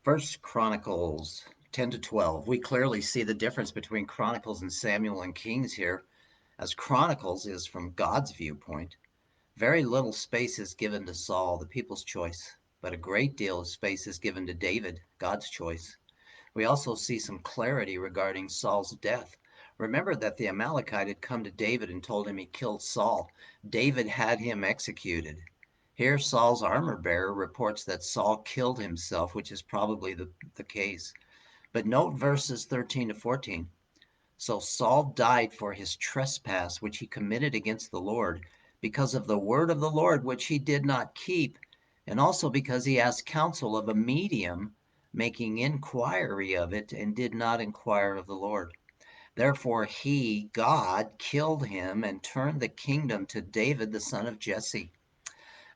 First Chronicles 10 to 12. We clearly see the difference between Chronicles and Samuel and Kings here, as Chronicles is from God's viewpoint. Very little space is given to Saul, the people's choice, but a great deal of space is given to David, God's choice. We also see some clarity regarding Saul's death. Remember that the Amalekite had come to David and told him he killed Saul. David had him executed. Here, Saul's armor bearer reports that Saul killed himself, which is probably the case. But note verses 13 to 14. So Saul died for his trespass, which he committed against the Lord, because of the word of the Lord, which he did not keep, and also because he asked counsel of a medium, making inquiry of it, and did not inquire of the Lord. Therefore he, God, killed him and turned the kingdom to David, the son of Jesse.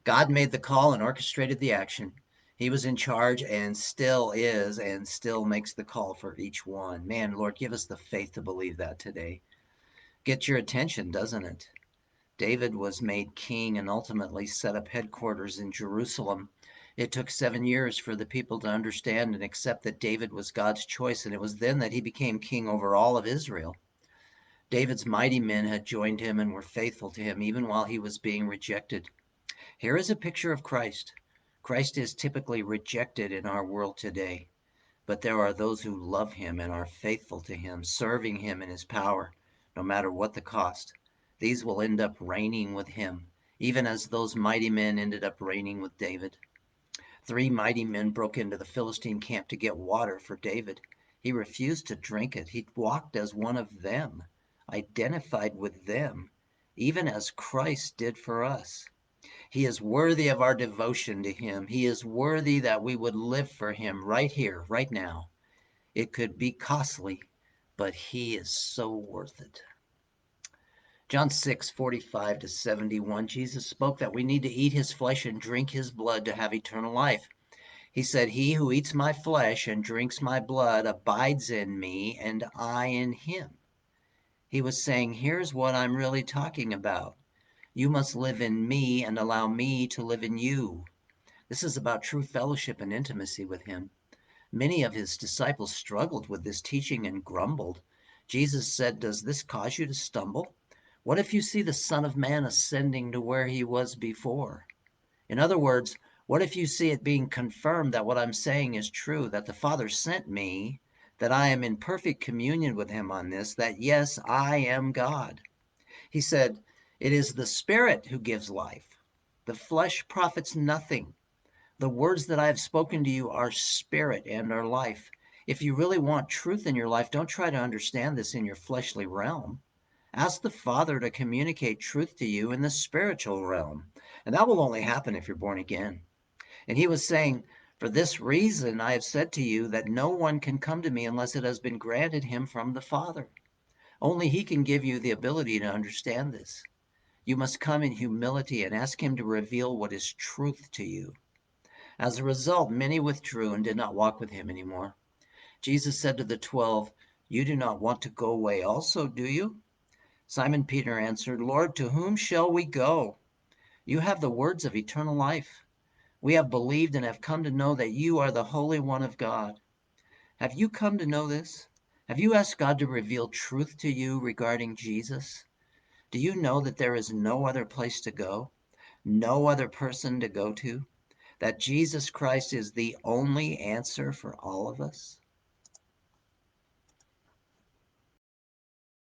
God made the call and orchestrated the action. He was in charge and still is and still makes the call for each one. Man, Lord, give us the faith to believe that today. Get your attention, doesn't it? David was made king and ultimately set up headquarters in Jerusalem. It took 7 years for the people to understand and accept that David was God's choice, and it was then that he became king over all of Israel. David's mighty men had joined him and were faithful to him even while he was being rejected. Here is a picture of Christ. Christ is typically rejected in our world today, but there are those who love him and are faithful to him, serving him in his power, no matter what the cost. These will end up reigning with him, even as those mighty men ended up reigning with David. 3 mighty men broke into the Philistine camp to get water for David. He refused to drink it. He walked as one of them, identified with them, even as Christ did for us. He is worthy of our devotion to him. He is worthy that we would live for him right here, right now. It could be costly, but he is so worth it. John 6:45 to 71, Jesus spoke that we need to eat his flesh and drink his blood to have eternal life. He said, he who eats my flesh and drinks my blood abides in me and I in him. He was saying, here's what I'm really talking about. You must live in me and allow me to live in you. This is about true fellowship and intimacy with him. Many of his disciples struggled with this teaching and grumbled. Jesus said, does this cause you to stumble? What if you see the Son of Man ascending to where he was before? In other words, what if you see it being confirmed that what I'm saying is true, that the Father sent me, that I am in perfect communion with him on this, that yes, I am God? He said, it is the Spirit who gives life. The flesh profits nothing. The words that I have spoken to you are spirit and are life. If you really want truth in your life, don't try to understand this in your fleshly realm. Ask the Father to communicate truth to you in the spiritual realm. And that will only happen if you're born again. And he was saying, for this reason I have said to you that no one can come to me unless it has been granted him from the Father. Only he can give you the ability to understand this. You must come in humility and ask him to reveal what is truth to you. As a result, many withdrew and did not walk with him anymore. Jesus said to the 12, you do not want to go away also, do you? Simon Peter answered, Lord, to whom shall we go? You have the words of eternal life. We have believed and have come to know that you are the Holy One of God. Have you come to know this? Have you asked God to reveal truth to you regarding Jesus? Do you know that there is no other place to go? No other person to go to? That Jesus Christ is the only answer for all of us?